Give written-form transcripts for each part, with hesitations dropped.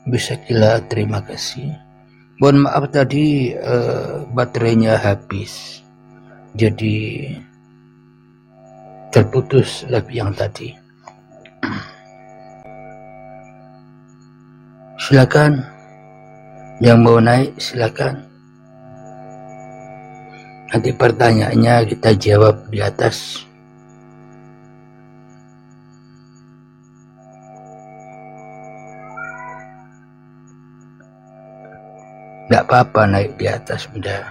Bisa gila, terima kasih. Mohon maaf tadi baterainya habis, jadi terputus live yang tadi. Silakan, yang mau naik silakan. Nanti pertanyaannya kita jawab di atas. Nggak apa-apa naik di atas, udah.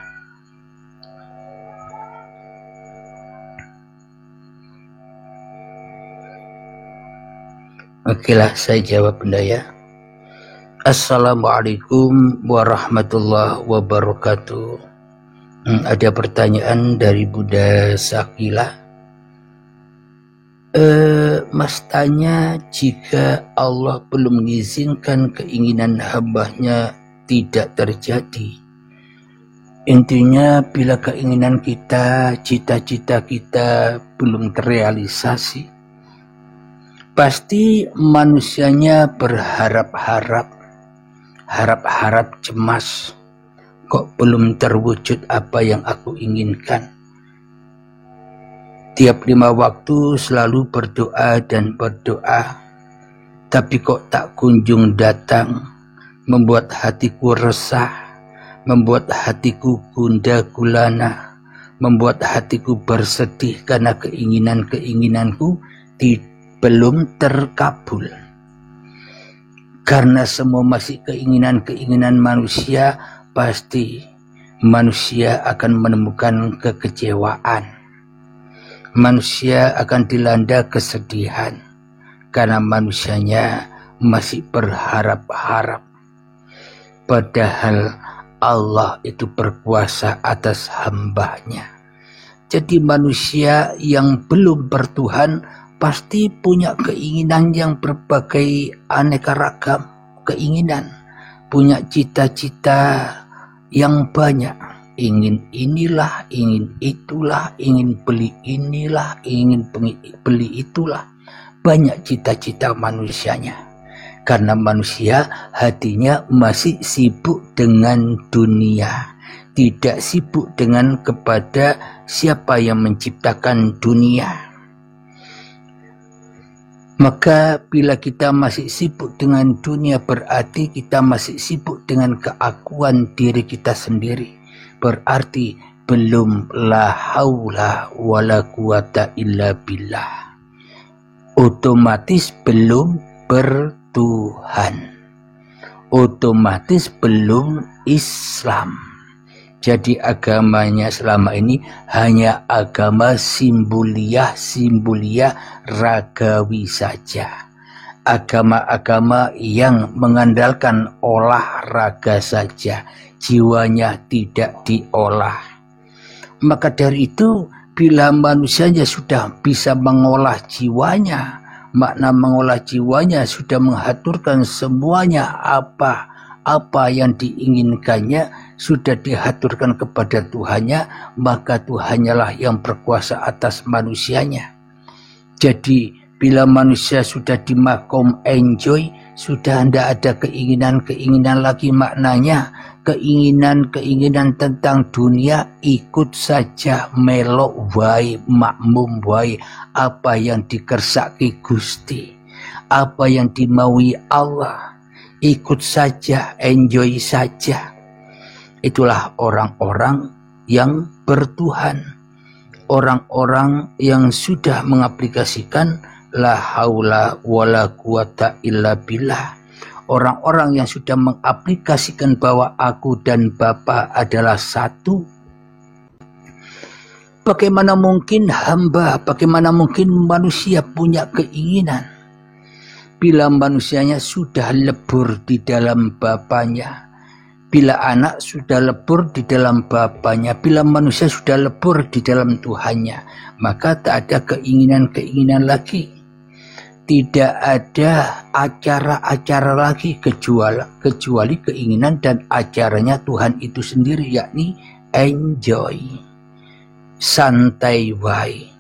Oke lah, saya jawab bunda ya. Assalamualaikum warahmatullahi wabarakatuh. Ada pertanyaan dari Bunda Sakila. Mas tanya, jika Allah belum mengizinkan keinginan hambanya tidak terjadi. Intinya bila keinginan kita, cita-cita kita belum terrealisasi, pasti manusianya berharap-harap, harap-harap cemas. Kok belum terwujud apa yang aku inginkan? Tiap 5 waktu selalu berdoa dan berdoa, tapi kok tak kunjung datang, membuat hatiku resah, membuat hatiku gundah gulana, membuat hatiku bersedih karena keinginanku belum terkabul. Karena semua masih keinginan manusia, pasti manusia akan menemukan kekecewaan. Manusia akan dilanda kesedihan karena manusianya masih berharap-harap. Padahal Allah itu berkuasa atas hambanya. Jadi manusia yang belum bertuhan pasti punya keinginan yang berbagai aneka ragam keinginan, punya cita-cita yang banyak, ingin inilah, ingin itulah, ingin beli inilah, ingin beli itulah. Banyak cita-cita manusianya, karena manusia hatinya masih sibuk dengan dunia, tidak sibuk dengan kepada siapa yang menciptakan dunia. Maka bila kita masih sibuk dengan dunia, berarti kita masih sibuk dengan keakuan diri kita sendiri. Berarti belum la haula wala quwata illa billah. Otomatis belum bertuhan. Otomatis belum Islam. Jadi agamanya selama ini hanya agama simbuliah ragawi saja. Agama-agama yang mengandalkan olahraga saja, jiwanya tidak diolah. Maka dari itu, bila manusianya sudah bisa mengolah jiwanya, makna mengolah jiwanya sudah mengaturkan semuanya, apa yang diinginkannya sudah diaturkan kepada Tuhannya, maka Tuhannya lah yang berkuasa atas manusianya. Jadi bila manusia sudah di makom enjoy, sudah tidak ada keinginan lagi, maknanya keinginan tentang dunia ikut saja, melok wae, makmum wae, apa yang dikersaki Gusti, apa yang dimaui Allah, ikut saja, enjoy saja. Itulah orang-orang yang bertuhan, orang-orang yang sudah mengaplikasikan la haula wala quwata illa billah, orang-orang yang sudah mengaplikasikan bahwa aku dan Bapa adalah satu. Bagaimana mungkin hamba, bagaimana mungkin manusia punya keinginan bila manusianya sudah lebur di dalam Bapanya? Bila anak sudah lebur di dalam Bapanya, bila manusia sudah lebur di dalam Tuhannya, maka tak ada keinginan lagi. Tidak ada acara-acara lagi kecuali keinginan dan acaranya Tuhan itu sendiri, yakni enjoy, santai wae.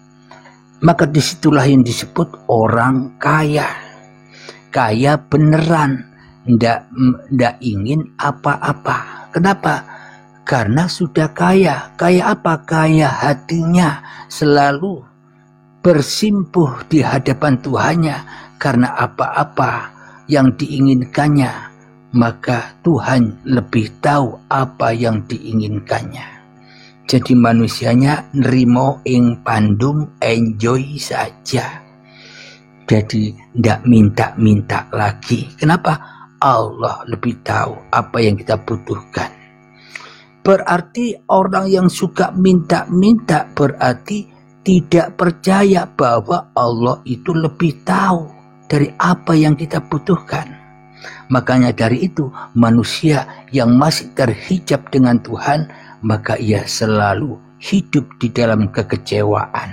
Maka disitulah yang disebut orang kaya. Kaya beneran, ndak ingin apa-apa. Kenapa? Karena sudah kaya. Kaya apa? Kaya hatinya, selalu bersimpuh di hadapan Tuhannya. Karena apa-apa yang diinginkannya, maka Tuhan lebih tahu apa yang diinginkannya. Jadi manusianya nerimo ing pandum, enjoy saja. Jadi ndak minta-minta lagi. Kenapa? Allah lebih tahu apa yang kita butuhkan. Berarti orang yang suka minta-minta berarti tidak percaya bahwa Allah itu lebih tahu dari apa yang kita butuhkan. Makanya dari itu manusia yang masih terhijab dengan Tuhan, maka ia selalu hidup di dalam kekecewaan,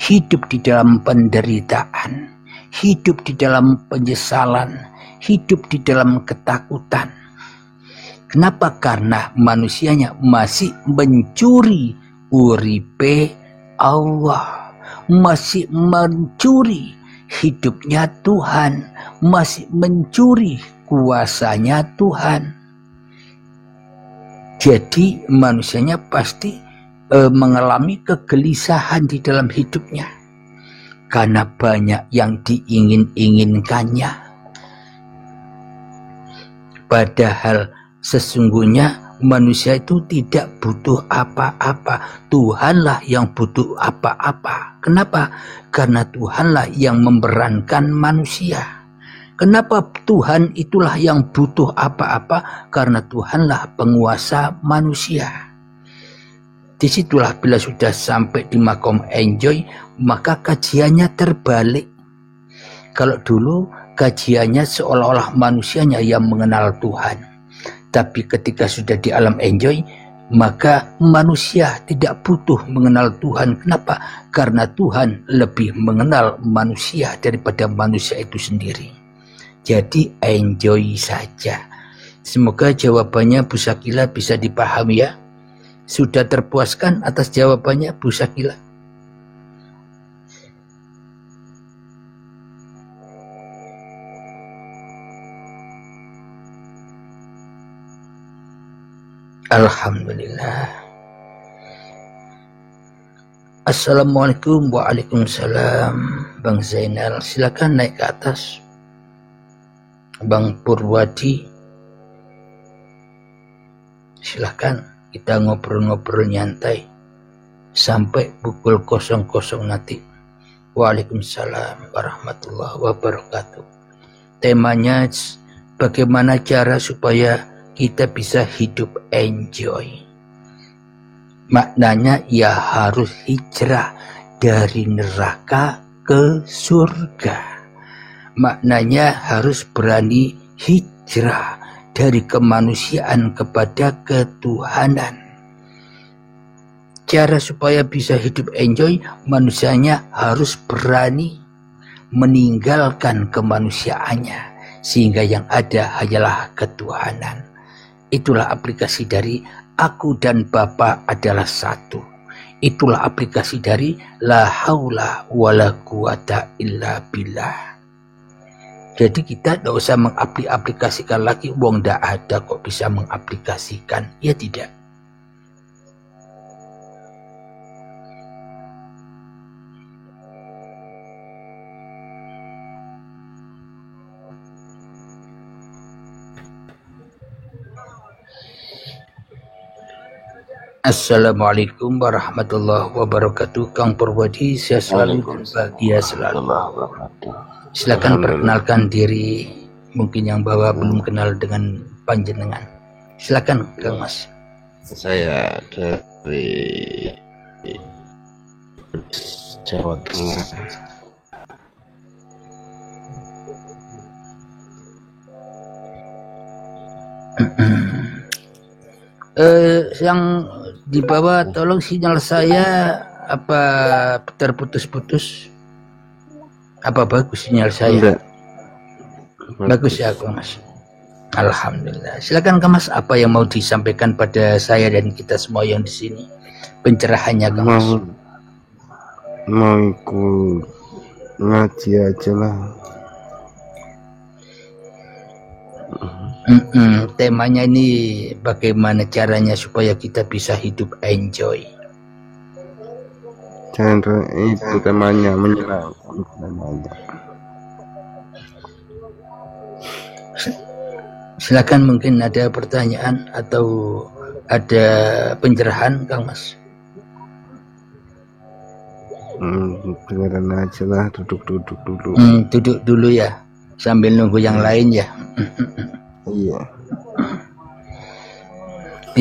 hidup di dalam penderitaan, hidup di dalam penyesalan, hidup di dalam ketakutan. Kenapa? Karena manusianya masih mencuri uripe Allah, masih mencuri hidupnya Tuhan, masih mencuri kuasanya Tuhan. Jadi manusianya pasti mengalami kegelisahan di dalam hidupnya karena banyak yang diingin-inginkannya. Padahal sesungguhnya manusia itu tidak butuh apa-apa. Tuhanlah yang butuh apa-apa. Kenapa? Karena Tuhanlah yang memerankan manusia. Kenapa Tuhan itulah yang butuh apa-apa? Karena Tuhanlah penguasa manusia. Disitulah bila sudah sampai di makom enjoy, maka kajiannya terbalik. Kalau dulu kajiannya seolah-olah manusianya yang mengenal Tuhan. Tapi ketika sudah di alam enjoy, maka manusia tidak butuh mengenal Tuhan. Kenapa? Karena Tuhan lebih mengenal manusia daripada manusia itu sendiri. Jadi enjoy saja. Semoga jawabannya Bu Sakila bisa dipahami ya. Sudah terpuaskan atas jawabannya Bu Sakila? Alhamdulillah. Assalamualaikum. Waalaikumsalam. Bang Zainal, silakan naik ke atas. Bang Purwadi, silakan kita ngobrol-ngobrol nyantai sampai pukul 00 nanti. Waalaikumsalam warahmatullahi wabarakatuh. Temanya bagaimana cara supaya kita bisa hidup enjoy. Maknanya ya harus hijrah dari neraka ke surga. Maknanya harus berani hijrah dari kemanusiaan kepada ketuhanan. Cara supaya bisa hidup enjoy, manusianya harus berani meninggalkan kemanusiaannya, sehingga yang ada hanyalah ketuhanan. Itulah aplikasi dari aku dan Bapa adalah satu. Itulah aplikasi dari la haula wala quwata illa billah. Jadi kita tidak usah mengaplikasikan lagi, wong tidak ada kok bisa mengaplikasikan. Ya tidak. Assalamualaikum warahmatullahi wabarakatuh. Kang Purwadi, saya selalu dan bahagia selalu. Silakan perkenalkan diri, mungkin yang bawa belum kenal dengan panjenengan. Silakan Kang Mas. Saya dari Jawa Tengah. Yang di bawah tolong sinyal saya apa terputus-putus? Apa bagus sinyal saya? Enggak. Bagus ya Kang Mas. Alhamdulillah. Silakan Kang Mas, apa yang mau disampaikan pada saya dan kita semua yang di sini? Pencerahannya Kang Mas. Mau ikut ngaji aja lah. Temanya ini bagaimana caranya supaya kita bisa hidup enjoy. Cara itu temanya menyenangkan temanya. Silakan, mungkin ada pertanyaan atau ada pencerahan, Kang Mas. Dengerin aja lah, duduk dulu. Duduk dulu ya, sambil nunggu yang lain ya. Iya.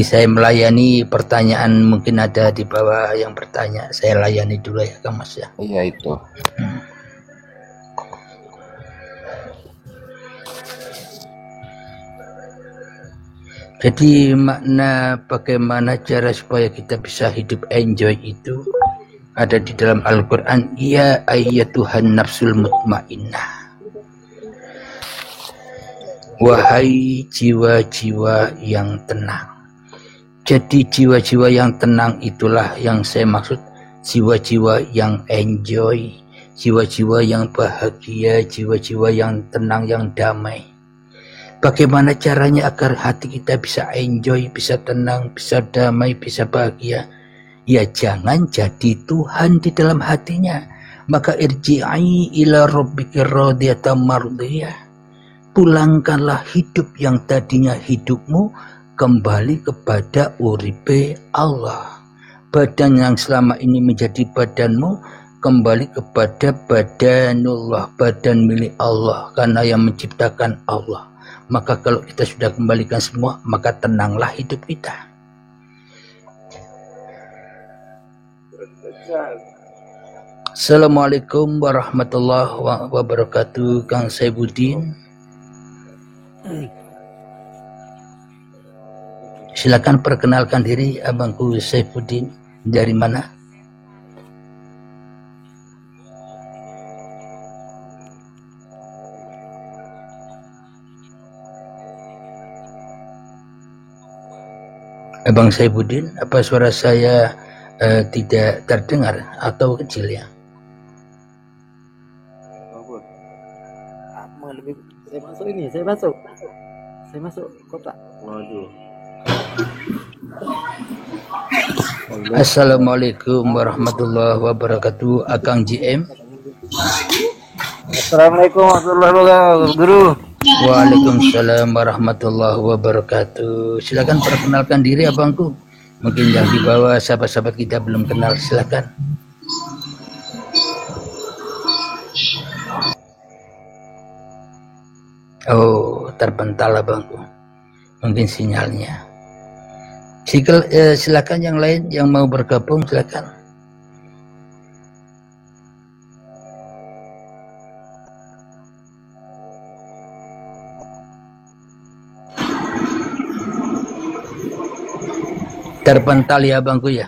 Saya melayani pertanyaan, mungkin ada di bawah yang bertanya, saya layani dulu ya, Kang Mas ya. Iya itu. Jadi makna bagaimana cara supaya kita bisa hidup enjoy itu ada di dalam Al-Quran. Ya ayyatuhan nafsul mutmainnah, wahai jiwa-jiwa yang tenang. Jadi jiwa-jiwa yang tenang itulah yang saya maksud, jiwa-jiwa yang enjoy, jiwa-jiwa yang bahagia, jiwa-jiwa yang tenang, yang damai. Bagaimana caranya agar hati kita bisa enjoy, bisa tenang, bisa damai, bisa bahagia? Ya jangan jadi Tuhan di dalam hatinya. Maka irji'i ila rabbiki radiyatan mardiyah. Pulangkanlah hidup yang tadinya hidupmu kembali kepada uripe Allah. Badan yang selama ini menjadi badanmu kembali kepada badanullah, badan milik Allah, karena yang menciptakan Allah. Maka kalau kita sudah kembalikan semua, maka tenanglah hidup kita. Assalamualaikum warahmatullahi wabarakatuh, Kang Saifuddin. Silakan perkenalkan diri, abangku Saifuddin. Dari mana? Abang Saifuddin, apa suara saya tidak terdengar atau kecil ya? Saya masuk kotak. Waduh. Assalamualaikum warahmatullahi wabarakatuh, Akang JM. Assalamualaikum warahmatullahi wabarakatuh, Guru. Waalaikumsalam warahmatullahi wabarakatuh. Silakan perkenalkan diri abangku. Mungkin yang di bawah sahabat-sahabat kita belum kenal, silakan. Oh, terpental abangku. Mungkin sinyalnya. Silakan yang lain yang mau bergabung, silakan. Terpental ya abangku ya.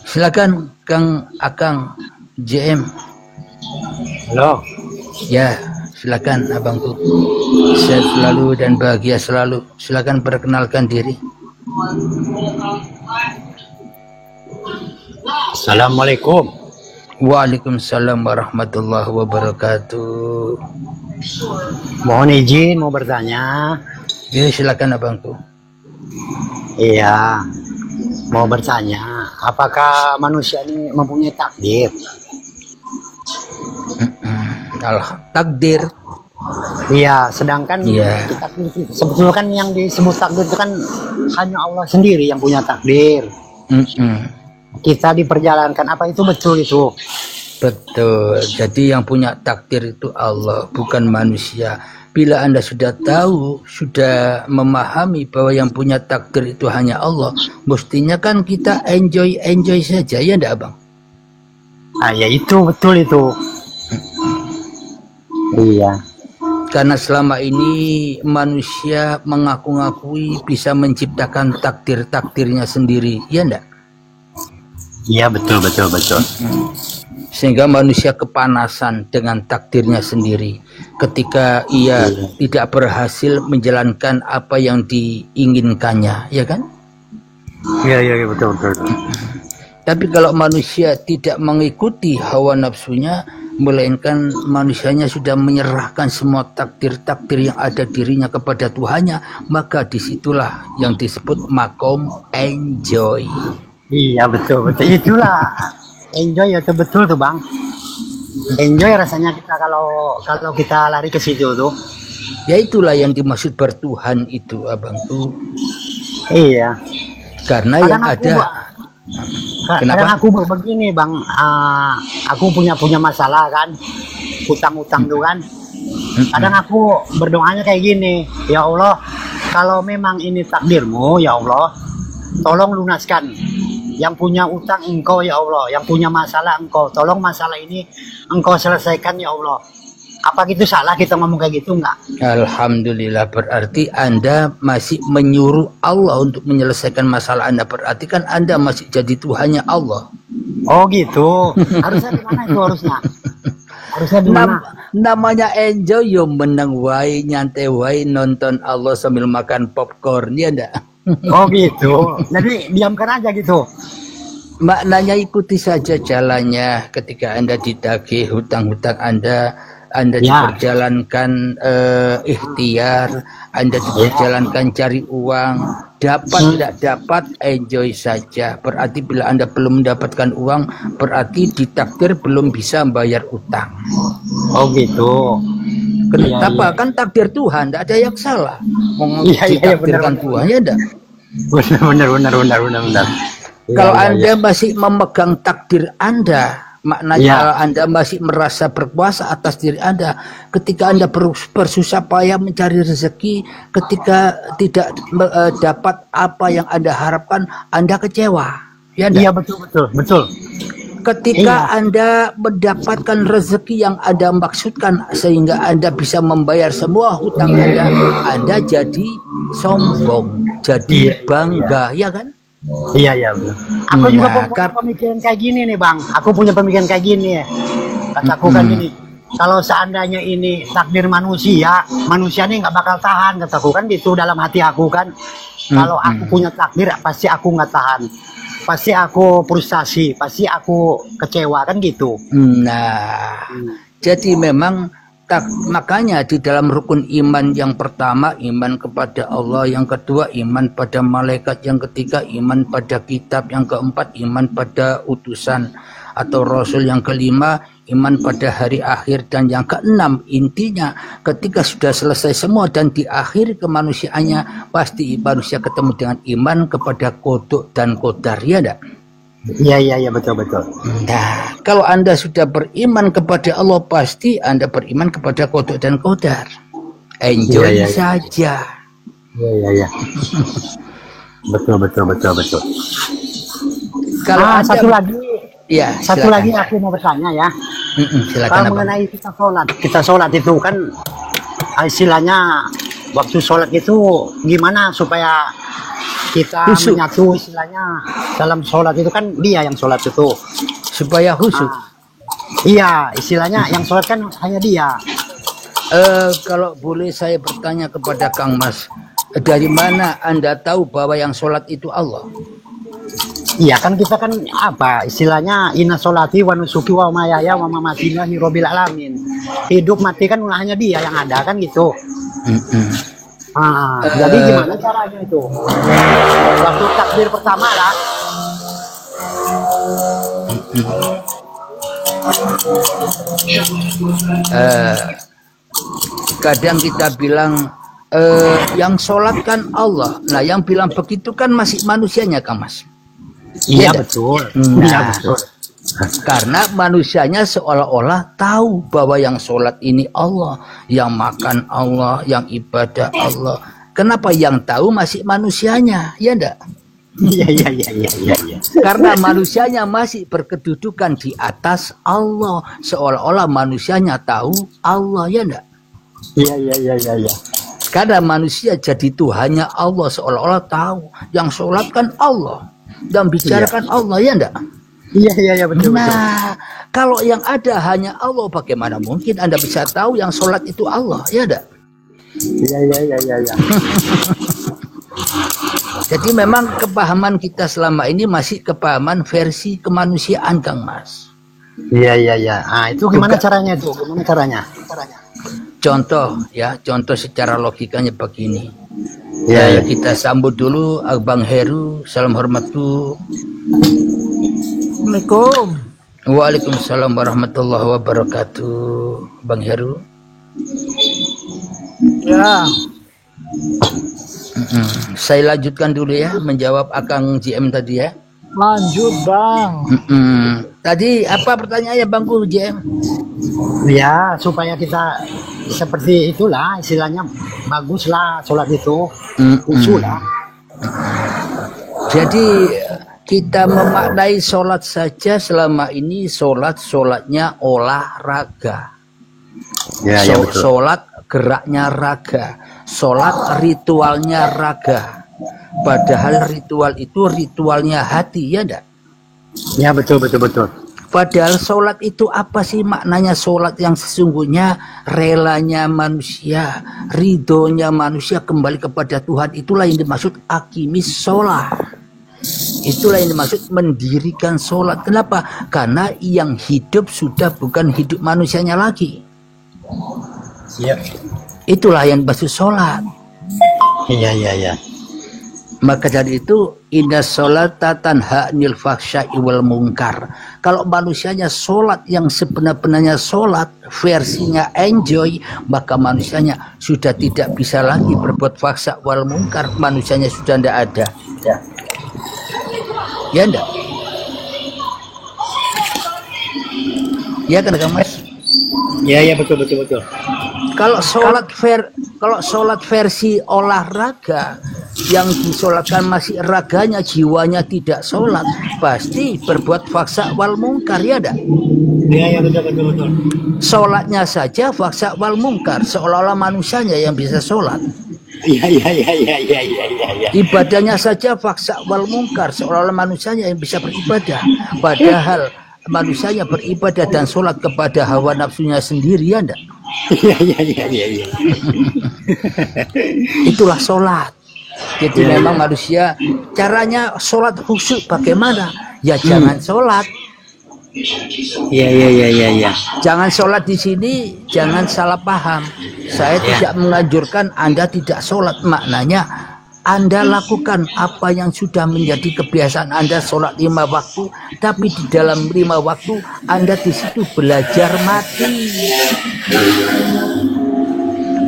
Silakan Kang Akang JM. Halo. Ya, silakan abangku. Sehat selalu dan bahagia selalu. Silakan perkenalkan diri. Assalamualaikum. Waalaikumsalam warahmatullahi wabarakatuh. Mohon izin mau bertanya. Ya, silakan abangku. Iya. Mau bertanya, apakah manusia ini mempunyai takdir? Takdir. Iya, sedangkan kita sebetulnya kan yang disebut takdir itu kan hanya Allah sendiri yang punya takdir. Kita diperjalankan, apa itu betul itu? Betul. Jadi yang punya takdir itu Allah, bukan manusia. Bila Anda sudah tahu, sudah memahami bahwa yang punya takdir itu hanya Allah, mestinya kan kita enjoy saja, ya enggak, Bang? Ah, ya itu betul itu. Iya. Karena selama ini manusia mengaku-ngakui bisa menciptakan takdir-takdirnya sendiri, ya enggak? Iya, betul. Sehingga manusia kepanasan dengan takdirnya sendiri ketika ia tidak berhasil menjalankan apa yang diinginkannya, ya kan? Iya, betul. Tapi kalau manusia tidak mengikuti hawa nafsunya, melainkan manusianya sudah menyerahkan semua takdir-takdir yang ada dirinya kepada Tuhannya, maka disitulah yang disebut makom enjoy. Iya betul itulah enjoy ya, betul tuh Bang. Enjoy rasanya kita kalau kita lari ke situ tuh. Ya itulah yang dimaksud bertuhan itu abang tuh. Iya. Karena yang ada. Kadang aku begini Bang, aku punya masalah kan, utang-utang tuh kan. Kadang aku berdoanya kayak gini, ya Allah, kalau memang ini takdirmu ya Allah, tolong lunaskan. Yang punya utang engkau ya Allah, yang punya masalah engkau, tolong masalah ini engkau selesaikan ya Allah. Apa gitu salah kita ngomong kayak gitu enggak? Alhamdulillah, berarti Anda masih menyuruh Allah untuk menyelesaikan masalah Anda. Berarti kan Anda masih jadi Tuhannya Allah. Oh gitu. Harusnya di mana itu harusnya? Harusnya di mana? Namanya enjoy yo, menang wae, nyantai wae, nonton Allah sambil makan popcorn, ya enggak? Oh gitu. Jadi diamkan aja gitu. Maknanya ikuti saja jalannya. Ketika Anda ditagih hutang-hutang Anda diperjalankan ikhtiar, Anda diperjalankan cari uang, dapat tidak dapat enjoy saja. Berarti bila Anda belum mendapatkan uang, berarti ditakdir belum bisa bayar utang. Oh gitu. Kenapa? Kan takdir Tuhan, tidak ada yang salah. Ditakdirkan Tuhan, ya enggak? Benar. Kalau Anda masih memegang takdir Anda, maknanya Anda masih merasa berkuasa atas diri Anda. Ketika Anda bersusah payah mencari rezeki, ketika tidak dapat apa yang Anda harapkan, Anda kecewa. Ya, iya betul. Ketika Anda mendapatkan rezeki yang Anda maksudkan sehingga Anda bisa membayar semua hutang Anda jadi sombong, jadi bangga, ya kan? Iya. Aku juga punya pemikiran kayak gini nih Bang. Aku punya pemikiran kayak gini ya. Kataku kan gini, kalau seandainya ini takdir manusia ini nggak bakal tahan, kataku kan gitu dalam hati aku kan. Kalau aku punya takdir, pasti aku nggak tahan. Pasti aku frustasi, pasti aku kecewa kan gitu. Jadi memang makanya di dalam rukun iman yang pertama iman kepada Allah, yang kedua iman pada malaikat, yang ketiga iman pada kitab, yang keempat iman pada utusan atau rasul, yang kelima iman pada hari akhir, dan yang keenam intinya ketika sudah selesai semua dan di akhir kemanusiaannya pasti manusia ketemu dengan iman kepada qada dan qadar, ya enggak? Iya betul. Nah, kalau Anda sudah beriman kepada Allah, pasti Anda beriman kepada qada dan qadar. Enjoy saja. Iya. Betul. Kalau satu lagi aku mau bertanya ya. Silakan. Kalau mengenai kita sholat itu kan istilahnya waktu sholat itu gimana supaya kita menyatu, istilahnya dalam sholat itu kan dia yang sholat itu supaya khusyuk. Iya, istilahnya yang sholat kan hanya dia. Kalau boleh saya bertanya kepada Kang Mas, dari mana Anda tahu bahwa yang sholat itu Allah? Iya kan kita kan apa istilahnya inna sholati wa nusuki wa mayaya wa mamati lillahi rabbil alamin. Hidup mati kan hanya dia yang ada kan gitu. Jadi gimana caranya itu? Waktu takbir pertama lah. Kadang kita bilang yang sholat kan Allah. Nah, yang bilang begitu kan masih manusianya, Kang Mas. Iya betul. Iya betul. Karena manusianya seolah-olah tahu bahwa yang sholat ini Allah, yang makan Allah, yang ibadah Allah. Kenapa yang tahu masih manusianya, ya enggak? Iya. Karena manusianya masih berkedudukan di atas Allah, seolah-olah manusianya tahu Allah, ya enggak? Iya. Karena manusia jadi Tuhannya Allah, seolah-olah tahu yang sholat kan Allah dan bicarakan Allah, ya enggak? Iya betul. Nah, kalau yang ada hanya Allah, bagaimana mungkin Anda bisa tahu yang sholat itu Allah, ya enggak? Iya. Jadi memang kepahaman kita selama ini masih kepahaman versi kemanusiaan, Kang Mas. Iya. Ah, itu gimana caranya itu? Gimana caranya? Contoh ya, contoh secara logikanya begini. Iya. Kita sambut dulu Abang Heru. Salam hormat tuh. Assalamualaikum. Waalaikumsalam warahmatullahi wabarakatuh. Bang Heru. Ya. Saya lanjutkan dulu ya menjawab Akang JM tadi ya. Lanjut Bang. Tadi apa pertanyaannya Bangku JM? Ya, supaya kita seperti itulah, istilahnya baguslah sholat itu, khusyuk lah. Jadi kita memaknai sholat saja selama ini sholatnya olahraga. Ya, betul. Sholat geraknya raga, sholat ritualnya raga. Padahal ritual itu ritualnya hati, ya enggak? Ya, betul. Padahal sholat itu apa sih maknanya sholat yang sesungguhnya? Relanya manusia, ridhonya manusia kembali kepada Tuhan. Itulah yang dimaksud akimis sholat. Itulah yang dimaksud mendirikan sholat. Kenapa? Karena yang hidup sudah bukan hidup manusianya lagi. Iya. Itulah yang dimaksud sholat. Iya. Maka dari itu inna sholata tanha 'anil fahsya'i wal munkar. Kalau manusianya sholat yang sebenar-benarnya sholat, versinya enjoy, maka manusianya sudah tidak bisa lagi berbuat fahsya wal munkar. Manusianya sudah tidak ada. Ya enggak? Ya kan Mas? Iya, betul. Kalau sholat versi olahraga yang disolatkan masih raganya, jiwanya tidak sholat, pasti berbuat fahsya wal munkar, ya dah? Iya, betul. Sholatnya saja fahsya wal munkar, seolah-olah manusianya yang bisa sholat. Iya. Ibadahnya saja fahsya wal munkar, seolah-olah manusianya yang bisa beribadah. Padahal manusianya beribadah dan sholat kepada hawa nafsunya sendiri, ya enggak? Iya. Itulah sholat. Jadi memang manusia caranya sholat khusyuk bagaimana? Ya jangan sholat. Iya. Jangan sholat di sini, jangan salah paham. Saya tidak menganjurkan Anda tidak sholat. Maknanya Anda lakukan apa yang sudah menjadi kebiasaan Anda, sholat 5 waktu, tapi di dalam 5 waktu Anda di situ belajar mati.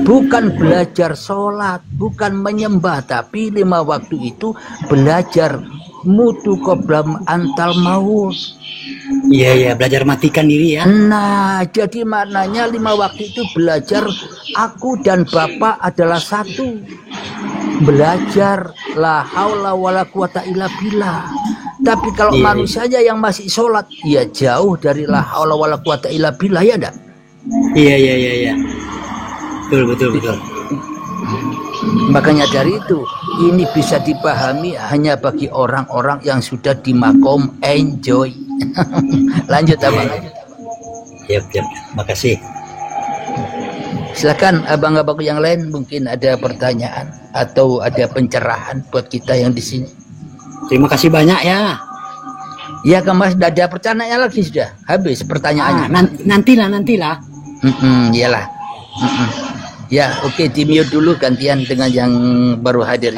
Bukan belajar sholat, bukan menyembah, tapi 5 waktu itu belajar mutu qoblam antal maut. Iya, belajar matikan diri ya. Nah, jadi maknanya 5 waktu itu belajar aku dan Bapak adalah satu. Belajar la haula wala quwata illa billah. Tapi kalau manusianya yang masih sholat, ya jauh dari la haula wala quwata illa billah, ya enggak? Iya. Betul. Makanya dari itu ini bisa dipahami hanya bagi orang-orang yang sudah di makom enjoy. Lanjut Abang. Yap. Makasih. Silakan abang-abang yang lain mungkin ada pertanyaan atau ada pencerahan buat kita yang di sini. Terima kasih banyak ya. Ya kan Mas, sudah ada pertanyaan lagi sudah habis pertanyaannya. Nantilah. Iyalah. Ya, oke, di mute dulu gantian dengan yang baru hadir.